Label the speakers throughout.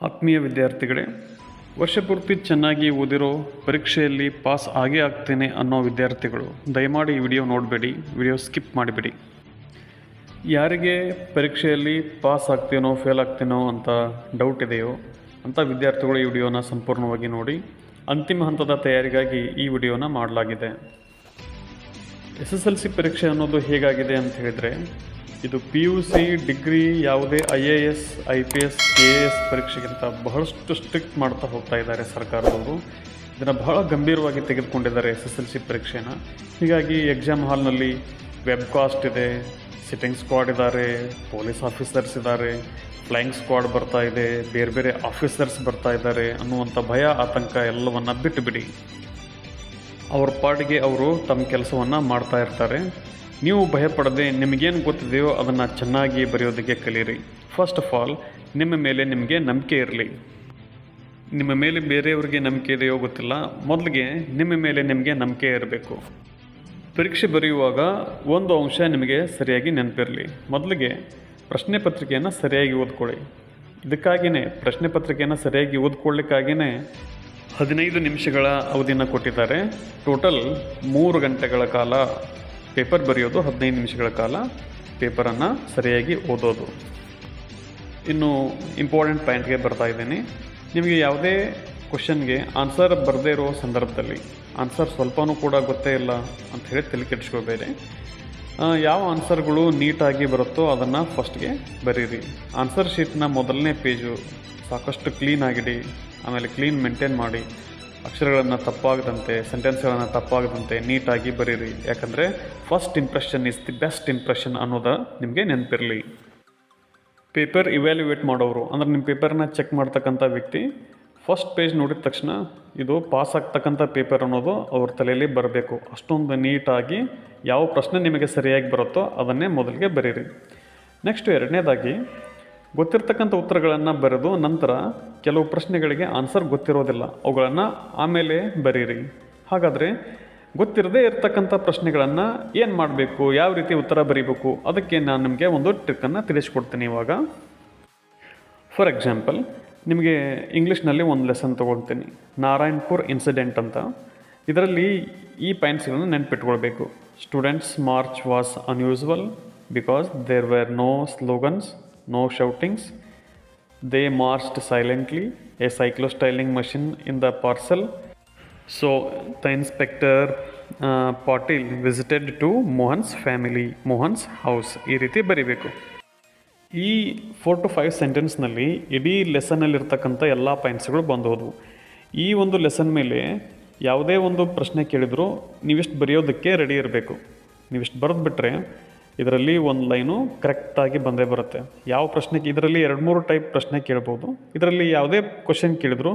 Speaker 1: ಆತ್ಮೀಯ ವಿದ್ಯಾರ್ಥಿಗಳೇ, ವರ್ಷಪೂರ್ತಿ ಚೆನ್ನಾಗಿ ಓದಿರೋ ಪರೀಕ್ಷೆಯಲ್ಲಿ ಪಾಸ್ ಆಗೇ ಆಗ್ತೇನೆ ಅನ್ನೋ ವಿದ್ಯಾರ್ಥಿಗಳು ದಯಮಾಡಿ ಈ ವಿಡಿಯೋ ನೋಡಬೇಡಿ, ವಿಡಿಯೋ ಸ್ಕಿಪ್ ಮಾಡಿಬಿಡಿ. ಯಾರಿಗೆ ಪರೀಕ್ಷೆಯಲ್ಲಿ ಪಾಸ್ ಆಗ್ತೇನೋ ಫೇಲ್ ಆಗ್ತೇನೋ ಅಂತ ಡೌಟ್ ಇದೆಯೋ ಅಂಥ ವಿದ್ಯಾರ್ಥಿಗಳು ಈ ವಿಡಿಯೋನ ಸಂಪೂರ್ಣವಾಗಿ ನೋಡಿ. ಅಂತಿಮ ಹಂತದ ತಯಾರಿಗಾಗಿ ಈ ವಿಡಿಯೋನ ಮಾಡಲಾಗಿದೆ. SSLC ಪರೀಕ್ಷೆ ಅನ್ನೋದು ಹೇಗಾಗಿದೆ ಅಂತ ಹೇಳಿದರೆ, ಇದು PUC ಡಿಗ್ರಿ ಯಾವುದೇ IAS IPS KAS ಪರೀಕ್ಷೆಗಿಂತ ಬಹಳಷ್ಟು ಸ್ಟ್ರಿಕ್ಟ್ ಮಾಡ್ತಾ ಹೋಗ್ತಾ ಇದ್ದಾರೆ ಸರ್ಕಾರದವರು. ಇದನ್ನು ಬಹಳ ಗಂಭೀರವಾಗಿ ತೆಗೆದುಕೊಂಡಿದ್ದಾರೆ SSLC ಪರೀಕ್ಷೆನ. ಹೀಗಾಗಿ ಎಕ್ಸಾಮ್ ಹಾಲ್ನಲ್ಲಿ ವೆಬ್ಕಾಸ್ಟ್ ಇದೆ, ಸಿಟ್ಟಿಂಗ್ ಸ್ಕ್ವಾಡ್ ಇದ್ದಾರೆ, ಪೊಲೀಸ್ ಆಫೀಸರ್ಸ್ ಇದ್ದಾರೆ, ಫ್ಲೈಯಿಂಗ್ ಸ್ಕ್ವಾಡ್ ಬರ್ತಾ ಇದೆ, ಬೇರೆ ಬೇರೆ ಆಫೀಸರ್ಸ್ ಬರ್ತಾ ಇದ್ದಾರೆ ಅನ್ನುವಂಥ ಭಯ ಆತಂಕ ಎಲ್ಲವನ್ನು ಬಿಟ್ಟುಬಿಡಿ. ಅವ್ರ ಪಾಡಿಗೆ ಅವರು ತಮ್ಮ ಕೆಲಸವನ್ನು ಮಾಡ್ತಾ ಇರ್ತಾರೆ. ನೀವು ಭಯಪಡದೆ ನಿಮಗೇನು ಗೊತ್ತಿದೆಯೋ ಅದನ್ನು ಚೆನ್ನಾಗಿ ಬರೆಯೋದಕ್ಕೆ ಕಲೀರಿ. ಫಸ್ಟ್ ಆಫ್ ಆಲ್ ನಿಮ್ಮ ಮೇಲೆ ನಿಮಗೆ ನಂಬಿಕೆ ಇರಲಿ. ನಿಮ್ಮ ಮೇಲೆ ಬೇರೆಯವ್ರಿಗೆ ನಂಬಿಕೆ ಇದೆಯೋ ಗೊತ್ತಿಲ್ಲ, ಮೊದಲಿಗೆ ನಿಮ್ಮ ಮೇಲೆ ನಿಮಗೆ ನಂಬಿಕೆ ಇರಬೇಕು. ಪರೀಕ್ಷೆ ಬರೆಯುವಾಗ ಒಂದು ಅಂಶ ನಿಮಗೆ ಸರಿಯಾಗಿ ನೆನಪಿರಲಿ. ಮೊದಲಿಗೆ ಪ್ರಶ್ನೆ ಪತ್ರಿಕೆಯನ್ನು ಸರಿಯಾಗಿ ಓದ್ಕೊಳ್ಳಿ. ಇದಕ್ಕಾಗಿಯೇ ಪ್ರಶ್ನೆ ಪತ್ರಿಕೆಯನ್ನು ಸರಿಯಾಗಿ ಓದ್ಕೊಳ್ಳಿಕ್ಕಾಗಿಯೇ 15 ನಿಮಿಷಗಳ ಅವಧಿಯನ್ನು ಕೊಟ್ಟಿದ್ದಾರೆ. ಟೋಟಲ್ 3 ಗಂಟೆಗಳ ಕಾಲ ಪೇಪರ್ ಬರೆಯೋದು, 15 ನಿಮಿಷಗಳ ಕಾಲ ಪೇಪರನ್ನು ಸರಿಯಾಗಿ ಓದೋದು. ಇನ್ನು ಇಂಪಾರ್ಟೆಂಟ್ ಪಾಯಿಂಟ್ಗೆ ಬರ್ತಾ ಇದ್ದೀನಿ. ನಿಮಗೆ ಯಾವುದೇ ಕ್ವಶನ್ಗೆ ಆನ್ಸರ್ ಬರದೇ ಇರೋ ಸಂದರ್ಭದಲ್ಲಿ, ಆನ್ಸರ್ ಸ್ವಲ್ಪನೂ ಕೂಡ ಗೊತ್ತೇ ಇಲ್ಲ ಅಂತ ಹೇಳಿ ತಲೆ ಕೆಡಿಸ್ಕೋಬೇಡಿ. ಯಾವ ಆನ್ಸರ್ಗಳು ನೀಟಾಗಿ ಬರುತ್ತೋ ಅದನ್ನು ಫಸ್ಟ್ಗೆ ಬರೀರಿ. ಆನ್ಸರ್ ಶೀಟ್ನ ಮೊದಲನೇ ಪೇಜು ಸಾಕಷ್ಟು ಕ್ಲೀನ್ ಆಗಿಡಿ. ಆಮೇಲೆ ಕ್ಲೀನ್ ಮೇಂಟೈನ್ ಮಾಡಿ, ಅಕ್ಷರಗಳನ್ನು ತಪ್ಪಾಗದಂತೆ, ಸೆಂಟೆನ್ಸ್ಗಳನ್ನು ತಪ್ಪಾಗದಂತೆ ನೀಟಾಗಿ ಬರೀರಿ. ಯಾಕಂದರೆ first impression is the best impression ಅನ್ನೋದು ನಿಮಗೆ ನೆನಪಿರಲಿ. ಪೇಪರ್ ಇವ್ಯಾಲ್ಯೂಯೇಟ್ ಮಾಡೋರು ಅಂದರೆ ನಿಮ್ಮ ಪೇಪರ್ನ ಚೆಕ್ ಮಾಡ್ತಕ್ಕಂಥ ವ್ಯಕ್ತಿ ಫಸ್ಟ್ ಪೇಜ್ ನೋಡಿದ ತಕ್ಷಣ ಇದು ಪಾಸ್ ಆಗ್ತಕ್ಕಂಥ ಪೇಪರ್ ಅನ್ನೋದು ಅವ್ರ ತಲೆಯಲ್ಲಿ ಬರಬೇಕು. ಅಷ್ಟೊಂದು ನೀಟಾಗಿ ಯಾವ ಪ್ರಶ್ನೆ ನಿಮಗೆ ಸರಿಯಾಗಿ ಬರುತ್ತೋ ಅದನ್ನೇ ಮೊದಲಿಗೆ ಬರೀರಿ. ನೆಕ್ಸ್ಟ್ ಎರಡನೇದಾಗಿ ಗೊತ್ತಿರ್ತಕ್ಕಂಥ ಉತ್ತರಗಳನ್ನು ಬರೆದು ನಂತರ ಕೆಲವು ಪ್ರಶ್ನೆಗಳಿಗೆ ಆನ್ಸರ್ ಗೊತ್ತಿರೋದಿಲ್ಲ, ಅವುಗಳನ್ನು ಆಮೇಲೆ ಬರೀರಿ. ಹಾಗಾದರೆ ಗೊತ್ತಿರದೇ ಇರತಕ್ಕಂಥ ಪ್ರಶ್ನೆಗಳನ್ನು ಏನು ಮಾಡಬೇಕು, ಯಾವ ರೀತಿ ಉತ್ತರ ಬರೀಬೇಕು, ಅದಕ್ಕೆ ನಾನು ನಿಮಗೆ ಒಂದು ಟ್ರಿಕ್ಕನ್ನು ತಿಳಿಸ್ಕೊಡ್ತೀನಿ ಇವಾಗ. ಫಾರ್ ಎಕ್ಸಾಂಪಲ್, ನಿಮಗೆ ಇಂಗ್ಲೀಷ್ನಲ್ಲಿ ಒಂದು ಲೆಸನ್ ತೊಗೊಳ್ತೀನಿ, ನಾರಾಯಣ್ಪುರ್ ಇನ್ಸಿಡೆಂಟ್ ಅಂತ. ಇದರಲ್ಲಿ ಈ ಪಾಯಿಂಟ್ಸ್ಗಳನ್ನು ನೆನ್ಪಿಟ್ಕೊಳ್ಬೇಕು. Students march was unusual because there were no slogans, no shoutings. They marched silently. A cyclo-styling machine in the parcel. So the inspector Patil visited to Mohan's family, Mohan's house. ಈ ರೀತಿ ಬರೀಬೇಕು. ಈ 4 to 5 ಸೆಂಟೆನ್ಸ್ನಲ್ಲಿ ಇಡೀ ಲೆಸನ್ನಲ್ಲಿರ್ತಕ್ಕಂಥ ಎಲ್ಲ ಪಾಯಿಂಟ್ಸ್ಗಳು ಬಂದೋದು. ಈ ಒಂದು lesson ಮೇಲೆ ಯಾವುದೇ ಒಂದು ಪ್ರಶ್ನೆ ಕೇಳಿದರೂ ನೀವಿಷ್ಟು ಬರೆಯೋದಕ್ಕೆ ರೆಡಿ ಇರಬೇಕು. ನೀವಿಷ್ಟು ಬರೆದು ಬಿಟ್ಟರೆ ಇದರಲ್ಲಿ ಒಂದು ಲೈನು ಕರೆಕ್ಟಾಗಿ ಬಂದೇ ಬರುತ್ತೆ. ಯಾವ ಪ್ರಶ್ನೆಗೆ ಇದರಲ್ಲಿ 2-3 ಟೈಪ್ ಪ್ರಶ್ನೆ ಕೇಳ್ಬೋದು. ಇದರಲ್ಲಿ ಯಾವುದೇ ಕ್ವಶನ್ ಕೇಳಿದ್ರು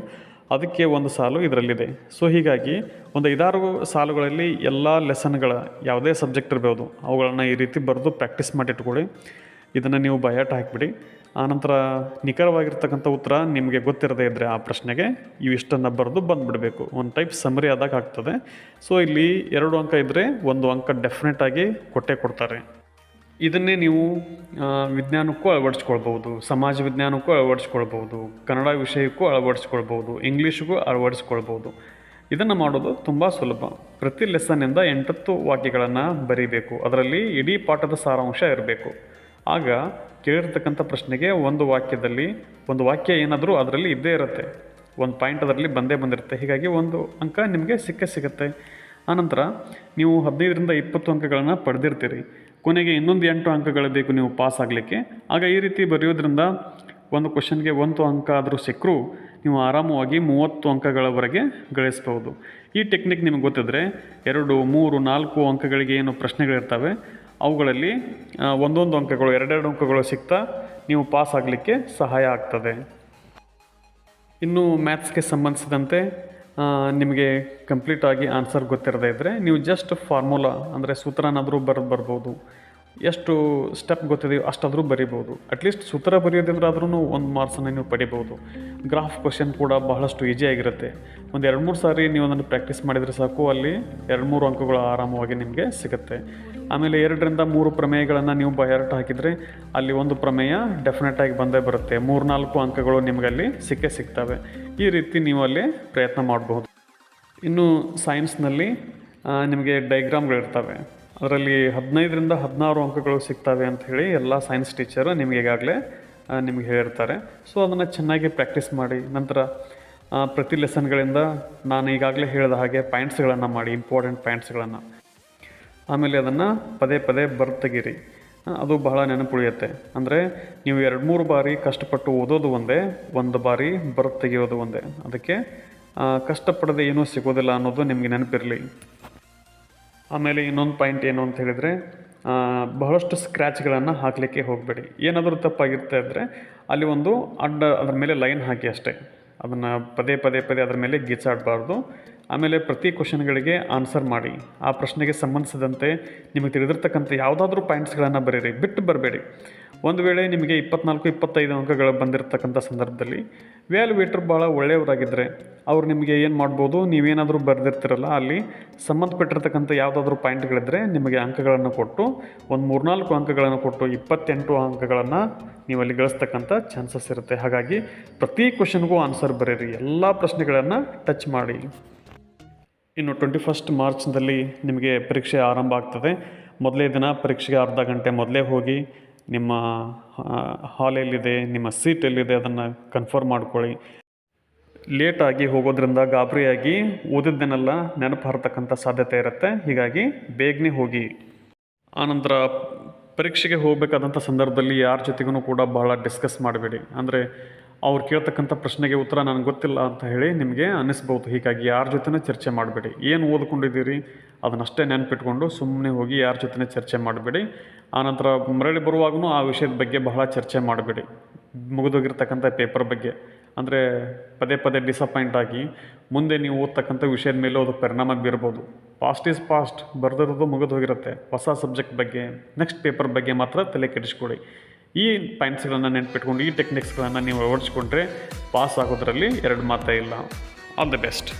Speaker 1: ಅದಕ್ಕೆ ಒಂದು ಸಾಲು ಇದರಲ್ಲಿದೆ. ಸೊ ಹೀಗಾಗಿ ಒಂದು 5-6 ಸಾಲುಗಳಲ್ಲಿ ಎಲ್ಲ ಲೆಸನ್ಗಳ ಯಾವುದೇ ಸಬ್ಜೆಕ್ಟ್ ಇರ್ಬೋದು ಅವುಗಳನ್ನು ಈ ರೀತಿ ಬರೆದು ಪ್ರಾಕ್ಟೀಸ್ ಮಾಡಿಟ್ಕೊಳ್ಳಿ. ಇದನ್ನು ನೀವು ಬಯಾಟ ಹಾಕಿಬಿಡಿ. ಆನಂತರ ನಿಖರವಾಗಿರ್ತಕ್ಕಂಥ ಉತ್ತರ ನಿಮಗೆ ಗೊತ್ತಿರದೇ ಇದ್ದರೆ ಆ ಪ್ರಶ್ನೆಗೆ ಇವಿಷ್ಟನ್ನು ಬರೆದು ಬಂದುಬಿಡಬೇಕು. ಒಂದು ಟೈಪ್ ಸಮರಿ ಆದಾಗ ಆಗ್ತದೆ. ಸೊ ಇಲ್ಲಿ 2 ಅಂಕ ಇದ್ದರೆ 1 ಅಂಕ ಡೆಫಿನೆಟಾಗಿ ಕೊಟ್ಟೇ ಕೊಡ್ತಾರೆ. ಇದನ್ನೇ ನೀವು ವಿಜ್ಞಾನಕ್ಕೂ ಅಳವಡಿಸ್ಕೊಳ್ಬೋದು, ಸಮಾಜ ವಿಜ್ಞಾನಕ್ಕೂ ಅಳವಡಿಸ್ಕೊಳ್ಬೋದು, ಕನ್ನಡ ವಿಷಯಕ್ಕೂ ಅಳವಡಿಸ್ಕೊಳ್ಬೋದು, ಇಂಗ್ಲೀಷಿಗೂ ಅಳವಡಿಸ್ಕೊಳ್ಬೋದು. ಇದನ್ನು ಮಾಡೋದು ತುಂಬ ಸುಲಭ. ಪ್ರತಿ ಲೆಸನ್ನಿಂದ 8 ವಾಕ್ಯಗಳನ್ನು ಬರೀಬೇಕು. ಅದರಲ್ಲಿ ಇಡೀ ಪಾಠದ ಸಾರಾಂಶ ಇರಬೇಕು. ಆಗ ಕೇಳಿರ್ತಕ್ಕಂಥ ಪ್ರಶ್ನೆಗೆ ಒಂದು ವಾಕ್ಯದಲ್ಲಿ ಒಂದು ವಾಕ್ಯ ಏನಾದರೂ ಅದರಲ್ಲಿ ಇದ್ದೇ ಇರುತ್ತೆ, ಒಂದು ಪಾಯಿಂಟ್ ಅದರಲ್ಲಿ ಬಂದಿರುತ್ತೆ. ಹೀಗಾಗಿ 1 ಅಂಕ ನಿಮಗೆ ಸಿಗುತ್ತೆ. ಆನಂತರ ನೀವು 15ರಿಂದ 20 ಅಂಕಗಳನ್ನು ಪಡೆದಿರ್ತೀರಿ. ಕೊನೆಗೆ ಇನ್ನೊಂದು 8 ಅಂಕಗಳು ಬೇಕು ನೀವು ಪಾಸ್ ಆಗಲಿಕ್ಕೆ. ಆಗ ಈ ರೀತಿ ಬರೆಯೋದ್ರಿಂದ ಒಂದು ಕ್ವಶನ್ಗೆ 1 ಅಂಕ ಆದರೂ ಸಿಕ್ಕರೂ ನೀವು ಆರಾಮವಾಗಿ 30 ಅಂಕಗಳವರೆಗೆ ಗಳಿಸ್ಬೋದು. ಈ ಟೆಕ್ನಿಕ್ ನಿಮಗೆ ಗೊತ್ತಿದ್ದರೆ 2, 3, 4 ಅಂಕಗಳಿಗೆ ಏನು ಪ್ರಶ್ನೆಗಳಿರ್ತವೆ ಅವುಗಳಲ್ಲಿ 1 ಅಂಕಗಳು 2 ಅಂಕಗಳು ಸಿಗ್ತಾ ನೀವು ಪಾಸ್ ಆಗಲಿಕ್ಕೆ ಸಹಾಯ ಆಗ್ತದೆ. ಇನ್ನು ಮ್ಯಾಥ್ಸ್ಗೆ ಸಂಬಂಧಿಸಿದಂತೆ ನಿಮಗೆ ಕಂಪ್ಲೀಟಾಗಿ ಆನ್ಸರ್ ಗೊತ್ತಿರದೇ ಇದ್ದರೆ ನೀವು ಜಸ್ಟ್ ಫಾರ್ಮುಲಾ ಅಂದರೆ ಸೂತ್ರನಾದರೂ ಬರ್ಬೋದು. ಎಷ್ಟು ಸ್ಟೆಪ್ ಗೊತ್ತಿದೆಯೋ ಅಷ್ಟಾದರೂ ಬರಿಬೋದು. ಅಟ್ಲೀಸ್ಟ್ ಸೂತ್ರ ಬರೆಯೋದ್ರಾದ್ರೂ 1 ಮಾರ್ಕ್ಸನ್ನು ನೀವು ಪಡಿಬೋದು. ಗ್ರಾಫ್ ಕ್ವಶನ್ ಕೂಡ ಬಹಳಷ್ಟು ಈಸಿಯಾಗಿರುತ್ತೆ. ಒಂದು 2-3 ಸಾರಿ ನೀವು ಅದನ್ನು ಪ್ರಾಕ್ಟೀಸ್ ಮಾಡಿದರೆ ಸಾಕು, ಅಲ್ಲಿ 2-3 ಅಂಕಗಳು ಆರಾಮವಾಗಿ ನಿಮಗೆ ಸಿಗುತ್ತೆ. ಆಮೇಲೆ 2ರಿಂದ 3 ಪ್ರಮೇಯಗಳನ್ನು ನೀವು ಬಯಾರ್ಟ್ ಹಾಕಿದರೆ ಅಲ್ಲಿ ಒಂದು ಪ್ರಮೇಯ ಡೆಫಿನೆಟಾಗಿ ಬಂದೇ ಬರುತ್ತೆ. 3-4 ಅಂಕಗಳು ನಿಮಗಲ್ಲಿ ಸಿಕ್ಕೇ ಸಿಗ್ತವೆ. ಈ ರೀತಿ ನೀವು ಅಲ್ಲಿ ಪ್ರಯತ್ನ ಮಾಡಬಹುದು. ಇನ್ನು ಸೈನ್ಸ್ನಲ್ಲಿ ನಿಮಗೆ ಡೈಗ್ರಾಮ್ಗಳಿರ್ತವೆ. ಅದರಲ್ಲಿ 15ರಿಂದ 16 ಅಂಕಗಳು ಸಿಗ್ತವೆ ಅಂತ ಹೇಳಿ ಎಲ್ಲ ಸೈನ್ಸ್ ಟೀಚರು ನಿಮಗೆ ಈಗಾಗಲೇ ನಿಮಗೆ ಹೇಳಿರ್ತಾರೆ. ಸೊ ಅದನ್ನು ಚೆನ್ನಾಗಿ ಪ್ರಾಕ್ಟೀಸ್ ಮಾಡಿ. ನಂತರ ಪ್ರತಿ ಲೆಸನ್ಗಳಿಂದ ನಾನು ಈಗಾಗಲೇ ಹೇಳಿದ ಹಾಗೆ ಪಾಯಿಂಟ್ಸ್ಗಳನ್ನು ಮಾಡಿ, ಇಂಪಾರ್ಟೆಂಟ್ ಪಾಯಿಂಟ್ಸ್ಗಳನ್ನು. ಆಮೇಲೆ ಅದನ್ನು ಪದೇ ಪದೇ ತೆಗೀರಿ. ಅದು ಬಹಳ ನೆನಪುಳಿಯುತ್ತೆ. ಅಂದರೆ ನೀವು 2-3 ಬಾರಿ ಕಷ್ಟಪಟ್ಟು ಓದೋದು ಒಂದೇ, 1 ಬಾರಿ ತೆಗೆಯೋದು ಒಂದೇ. ಅದಕ್ಕೆ ಕಷ್ಟಪಡದೆ ಏನೂ ಸಿಗೋದಿಲ್ಲ ಅನ್ನೋದು ನಿಮಗೆ ನೆನಪಿರಲಿ. ಆಮೇಲೆ ಇನ್ನೊಂದು ಪಾಯಿಂಟ್ ಏನು ಅಂತ ಹೇಳಿದರೆ, ಬಹಳಷ್ಟು ಸ್ಕ್ರ್ಯಾಚ್ಗಳನ್ನು ಹಾಕಲಿಕ್ಕೆ ಹೋಗಬೇಡಿ. ಏನಾದರೂ ತಪ್ಪಾಗಿರ್ತಾ ಇದ್ದರೆ ಅಲ್ಲಿ ಒಂದು ಅದ್ರ ಮೇಲೆ ಲೈನ್ ಹಾಕಿ ಅಷ್ಟೇ. ಅದನ್ನು ಪದೇ ಅದರ ಮೇಲೆ ಗೀಚಾಡಬಾರ್ದು. ಆಮೇಲೆ ಪ್ರತಿ ಕ್ವಶನ್ಗಳಿಗೆ ಆನ್ಸರ್ ಮಾಡಿ. ಆ ಪ್ರಶ್ನೆಗೆ ಸಂಬಂಧಿಸಿದಂತೆ ನಿಮಗೆ ತಿಳಿದಿರ್ತಕ್ಕಂಥ ಯಾವುದಾದ್ರೂ ಪಾಯಿಂಟ್ಸ್ಗಳನ್ನು ಬರೀರಿ, ಬಿಟ್ಟು ಬರಬೇಡಿ. ಒಂದು ವೇಳೆ ನಿಮಗೆ 24-25 ಅಂಕಗಳು ಬಂದಿರತಕ್ಕಂಥ ಸಂದರ್ಭದಲ್ಲಿ ವ್ಯಾಲ್ಯುವೇಟರ್ ಭಾಳ ಒಳ್ಳೆಯವರಾಗಿದ್ದರೆ ಅವ್ರು ನಿಮಗೆ ಏನು ಮಾಡ್ಬೋದು, ನೀವೇನಾದರೂ ಬರೆದಿರ್ತಿರಲ್ಲ ಅಲ್ಲಿ ಸಂಬಂಧಪಟ್ಟಿರ್ತಕ್ಕಂಥ ಯಾವುದಾದ್ರೂ ಪಾಯಿಂಟ್ಗಳಿದ್ದರೆ ನಿಮಗೆ ಅಂಕಗಳನ್ನು ಕೊಟ್ಟು, ಒಂದು 3-4 ಅಂಕಗಳನ್ನು ಕೊಟ್ಟು 28 ಅಂಕಗಳನ್ನು ನೀವು ಅಲ್ಲಿ ಗಳಿಸ್ತಕ್ಕಂಥ ಚಾನ್ಸಸ್ ಇರುತ್ತೆ. ಹಾಗಾಗಿ ಪ್ರತಿ ಕ್ವಶನ್ಗೂ ಆನ್ಸರ್ ಬರೀರಿ, ಎಲ್ಲ ಪ್ರಶ್ನೆಗಳನ್ನು ಟಚ್ ಮಾಡಿ. ಇನ್ನು 21 ಮಾರ್ಚ್ನಲ್ಲಿ ನಿಮಗೆ ಪರೀಕ್ಷೆ ಆರಂಭ ಆಗ್ತದೆ. ಮೊದಲೇ ದಿನ ಪರೀಕ್ಷೆಗೆ ಅರ್ಧ ಗಂಟೆ ಮೊದಲೇ ಹೋಗಿ ನಿಮ್ಮ ಹಾಲ್ ಎಲ್ಲಿದೆ, ನಿಮ್ಮ ಸೀಟ್ ಎಲ್ಲಿದೆ ಅದನ್ನು ಕನ್ಫರ್ಮ್ ಮಾಡ್ಕೊಳ್ಳಿ. ಲೇಟಾಗಿ ಹೋಗೋದ್ರಿಂದ ಗಾಬರಿಯಾಗಿ ಓದಿದ್ದನ್ನೆಲ್ಲ ನೆನಪು ಹರತಕ್ಕಂಥ ಸಾಧ್ಯತೆ ಇರುತ್ತೆ. ಹೀಗಾಗಿ ಬೇಗನೆ ಹೋಗಿ. ಆನಂತರ ಪರೀಕ್ಷೆಗೆ ಹೋಗಬೇಕಾದಂಥ ಸಂದರ್ಭದಲ್ಲಿ ಯಾರ ಜೊತೆಗೂ ಕೂಡ ಬಹಳ ಡಿಸ್ಕಸ್ ಮಾಡಬೇಡಿ. ಅಂದರೆ ಅವ್ರು ಕೇಳ್ತಕ್ಕಂಥ ಪ್ರಶ್ನೆಗೆ ಉತ್ತರ ನನಗೆ ಗೊತ್ತಿಲ್ಲ ಅಂತ ಹೇಳಿ ನಿಮಗೆ ಅನ್ನಿಸ್ಬೋದು. ಹೀಗಾಗಿ ಯಾರ ಜೊತೆನೂ ಚರ್ಚೆ ಮಾಡಬೇಡಿ. ಏನು ಓದ್ಕೊಂಡಿದ್ದೀರಿ ಅದನ್ನಷ್ಟೇ ನೆನಪಿಟ್ಕೊಂಡು ಸುಮ್ಮನೆ ಹೋಗಿ ಯಾರ ಜೊತೆ ಚರ್ಚೆ ಮಾಡಬೇಡಿ. ಆನಂತರ ಮರಳಿ ಬರುವಾಗೂ ಆ ವಿಷಯದ ಬಗ್ಗೆ ಬಹಳ ಚರ್ಚೆ ಮಾಡಬೇಡಿ. ಮುಗಿದೋಗಿರ್ತಕ್ಕಂಥ ಪೇಪರ್ ಬಗ್ಗೆ ಅಂದರೆ ಪದೇ ಡಿಸಪಾಯಿಂಟ್ ಆಗಿ ಮುಂದೆ ನೀವು ಓದ್ತಕ್ಕಂಥ ವಿಷಯದ ಮೇಲೆ ಅದು ಪರಿಣಾಮ ಬೀರ್ಬೋದು. ಪಾಸ್ಟ್ ಈಸ್ ಪಾಸ್ಟ್, ಬರೆದಿರೋದು ಮುಗಿದು ಹೋಗಿರುತ್ತೆ. ಹೊಸ ಸಬ್ಜೆಕ್ಟ್ ಬಗ್ಗೆ, ನೆಕ್ಸ್ಟ್ ಪೇಪರ್ ಬಗ್ಗೆ ಮಾತ್ರ ತಲೆ ಕೆಡಿಸ್ಕೊಳ್ಳಿ. ಈ ಪಾಯಿಂಟ್ಸ್ಗಳನ್ನು ನೆನಪಿಟ್ಕೊಂಡು ಈ ಟೆಕ್ನಿಕ್ಸ್ಗಳನ್ನು ನೀವು ಅಳವಡಿಸ್ಕೊಂಡ್ರೆ ಪಾಸ್ ಆಗೋದ್ರಲ್ಲಿ 2 ಮಾತೇ ಇಲ್ಲ. All the best.